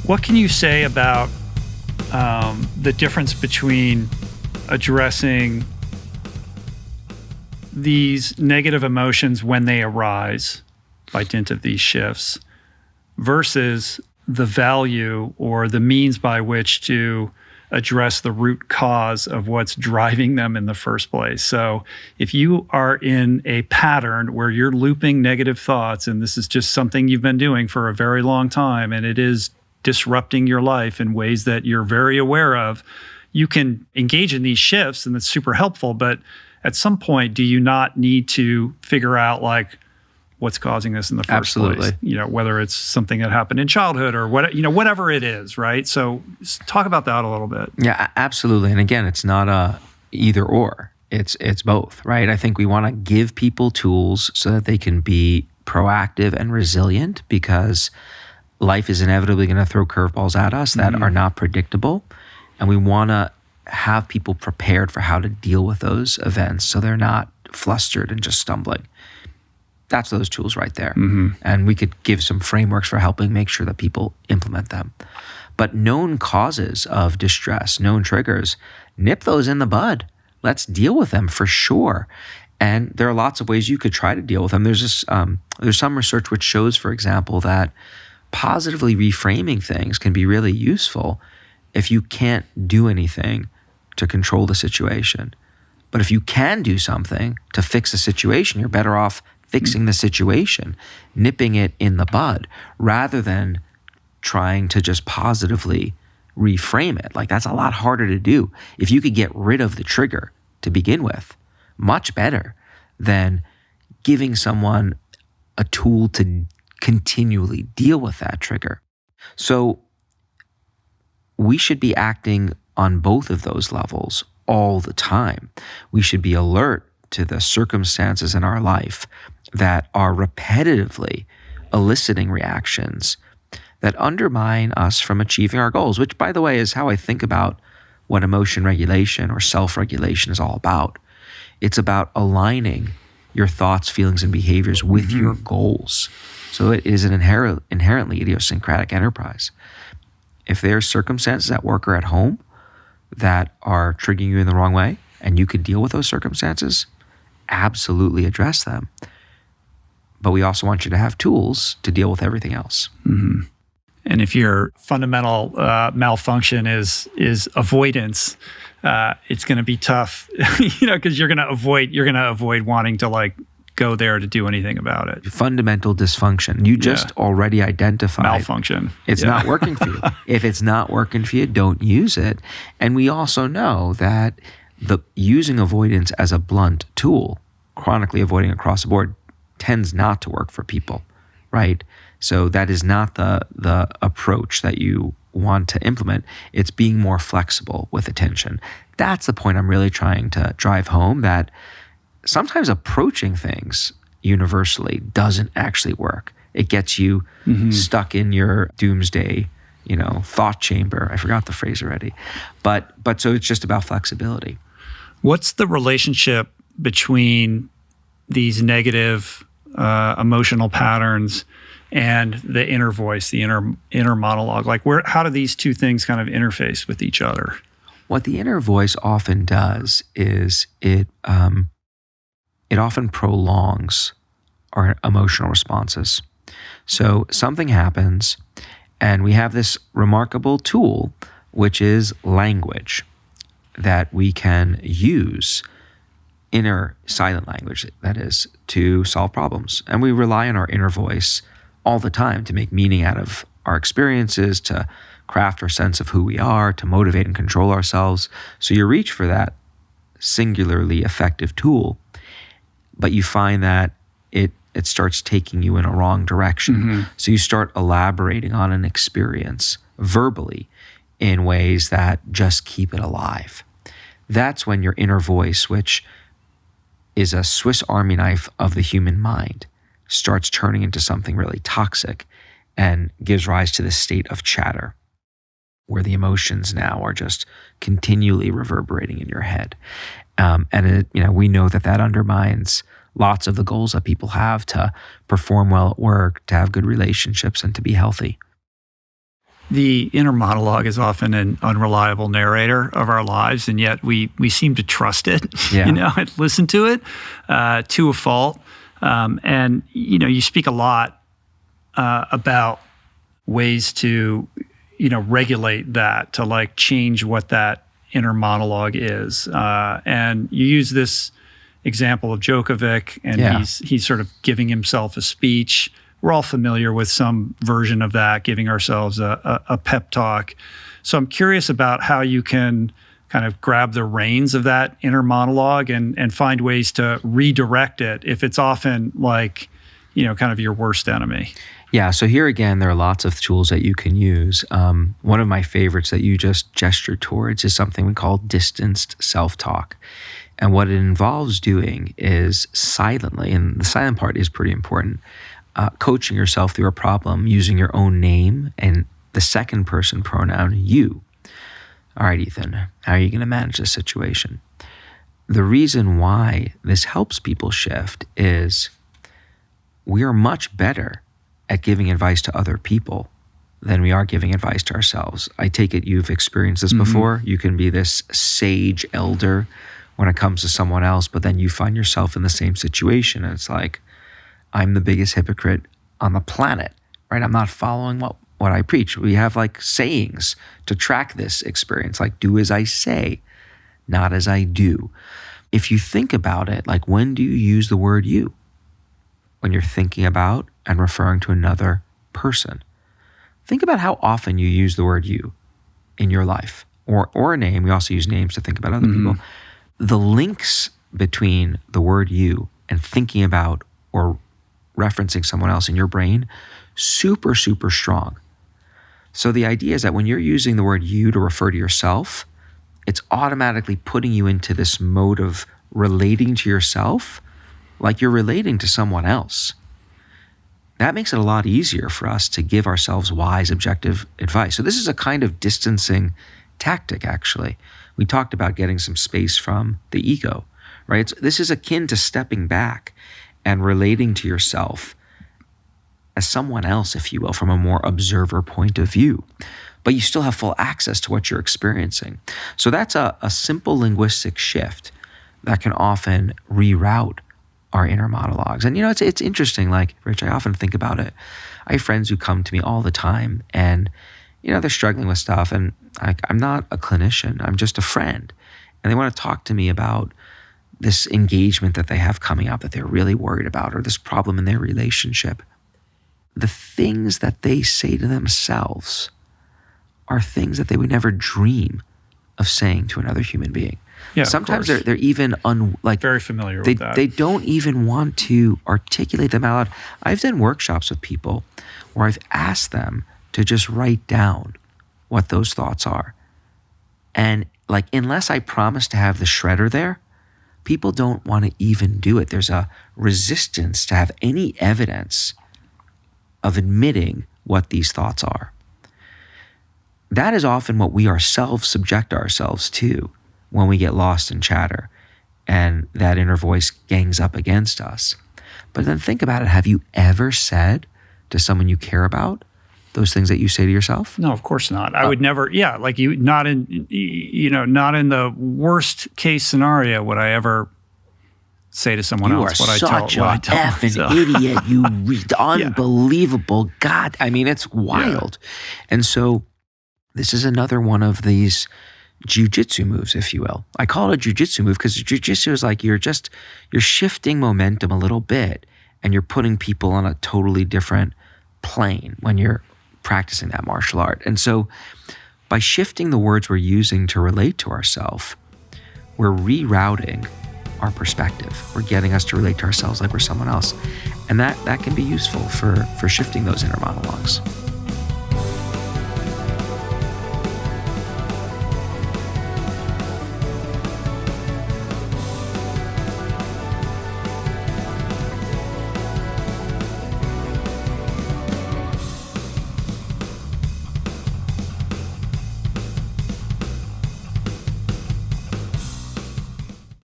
What can you say about the difference between addressing these negative emotions when they arise by dint of these shifts versus the value or the means by which to address the root cause of what's driving them in the first place? So if you are in a pattern where you're looping negative thoughts, and this is just something you've been doing for a very long time, and it is disrupting your life in ways that you're very aware of, you can engage in these shifts, and that's super helpful. But at some point, do you not need to figure out like what's causing this in the first place? You know, whether it's something that happened in childhood or what, you know, whatever it is, right? So talk about that a little bit. Yeah, absolutely. And again, it's not a either or. It's both, right? I think we want to give people tools so that they can be proactive and resilient, because life is inevitably going to throw curveballs at us that are not predictable. And we want to have people prepared for how to deal with those events so they're not flustered and just stumbling. That's those tools right there. And we could give some frameworks for helping make sure that people implement them. But known causes of distress, known triggers, nip those in the bud. Let's deal with them for sure. And there are lots of ways you could try to deal with them. There's some research which shows, for example, that positively reframing things can be really useful if you can't do anything to control the situation. But if you can do something to fix the situation, you're better off fixing the situation, nipping it in the bud, rather than trying to just positively reframe it. Like, that's a lot harder to do. If you could get rid of the trigger to begin with, much better than giving someone a tool to continually deal with that trigger. So we should be acting on both of those levels all the time. We should be alert to the circumstances in our life that are repetitively eliciting reactions that undermine us from achieving our goals, which, by the way, is how I think about what emotion regulation or self-regulation is all about. It's about aligning your thoughts, feelings, and behaviors with your goals. So it is an inherently idiosyncratic enterprise. If there's circumstances at work or at home that are triggering you in the wrong way, and you could deal with those circumstances, absolutely address them. But we also want you to have tools to deal with everything else. And if your fundamental malfunction is avoidance, it's going to be tough, you know, because you're going to avoid wanting to like go there to do anything about it. Fundamental dysfunction. You just already identified malfunction. It's not working for you. If it's not working for you, don't use it. And we also know that using avoidance as a blunt tool, chronically avoiding across the board, tends not to work for people, right? So that is not the approach that you want to implement. It's being more flexible with attention. That's the point I'm really trying to drive home, that sometimes approaching things universally doesn't actually work. It gets you stuck in your doomsday, thought chamber. I forgot the phrase already. But so it's just about flexibility. What's the relationship between these negative emotional patterns and the inner voice, the inner monologue? Like, how do these two things kind of interface with each other? What the inner voice often does is it often prolongs our emotional responses. So something happens, and we have this remarkable tool, which is language, that we can use, inner silent language, that is, to solve problems. And we rely on our inner voice all the time to make meaning out of our experiences, to craft our sense of who we are, to motivate and control ourselves. So you reach for that singularly effective tool, but you find that it starts taking you in a wrong direction. So you start elaborating on an experience verbally in ways that just keep it alive. That's when your inner voice, which is a Swiss Army knife of the human mind, starts turning into something really toxic and gives rise to this state of chatter, where the emotions now are just continually reverberating in your head. We know that undermines lots of the goals that people have to perform well at work, to have good relationships, and to be healthy. the inner monologue is often an unreliable narrator of our lives, and yet we seem to trust it, and listen to it to a fault. And you speak a lot about ways to regulate that, to like change what that inner monologue is. And you use this example of Djokovic, and he's sort of giving himself a speech. We're all familiar with some version of that, giving ourselves a pep talk. So I'm curious about how you can kind of grab the reins of that inner monologue and find ways to redirect it if it's often like, kind of your worst enemy. Yeah, so here again, there are lots of tools that you can use. One of my favorites that you just gestured towards is something we call distanced self-talk. And what it involves doing is silently, and the silent part is pretty important, coaching yourself through a problem using your own name and the second person pronoun, you. All right, Ethan, how are you going to manage this situation? The reason why this helps people shift is we are much better at giving advice to other people than we are giving advice to ourselves. I take it you've experienced this before. You can be this sage elder when it comes to someone else, but then you find yourself in the same situation. And it's like, I'm the biggest hypocrite on the planet, right? I'm not following what I preach. We have like sayings to track this experience, like do as I say, not as I do. If you think about it, like when do you use the word you? When you're thinking about and referring to another person. Think about how often you use the word you in your life, or a name. We also use names to think about other people. The links between the word you and thinking about or referencing someone else in your brain, super, super strong. So the idea is that when you're using the word you to refer to yourself, it's automatically putting you into this mode of relating to yourself like you're relating to someone else. That makes it a lot easier for us to give ourselves wise, objective advice. So this is a kind of distancing tactic, actually. We talked about getting some space from the ego, right? This is akin to stepping back and relating to yourself as someone else, if you will, from a more observer point of view. But you still have full access to what you're experiencing. So that's a simple linguistic shift that can often reroute our inner monologues. And it's interesting, like, Rich, I often think about it. I have friends who come to me all the time and, they're struggling with stuff, and I'm not a clinician, I'm just a friend. And they want to talk to me about this engagement that they have coming up that they're really worried about, or this problem in their relationship. The things that they say to themselves are things that they would never dream of saying to another human being. Yeah, sometimes they're even very familiar with that. They don't even want to articulate them out loud. I've done workshops with people where I've asked them to just write down what those thoughts are. And like, unless I promise to have the shredder there, people don't want to even do it. There's a resistance to have any evidence of admitting what these thoughts are. That is often what we ourselves subject ourselves to when we get lost in chatter and that inner voice gangs up against us. But then think about it. Have you ever said to someone you care about those things that you say to yourself? No, of course not. I would never, like you, not in the worst case scenario would I ever say to someone else what I tell myself. You are such a effing idiot. You unbelievable. God, I mean, it's wild. Yeah. And so this is another one of these jujitsu moves, if you will. I call it a jujitsu move because jujitsu is like you're shifting momentum a little bit and you're putting people on a totally different plane when you're practicing that martial art. And so by shifting the words we're using to relate to ourselves, we're rerouting our perspective. We're getting us to relate to ourselves like we're someone else. And that can be useful for shifting those inner monologues.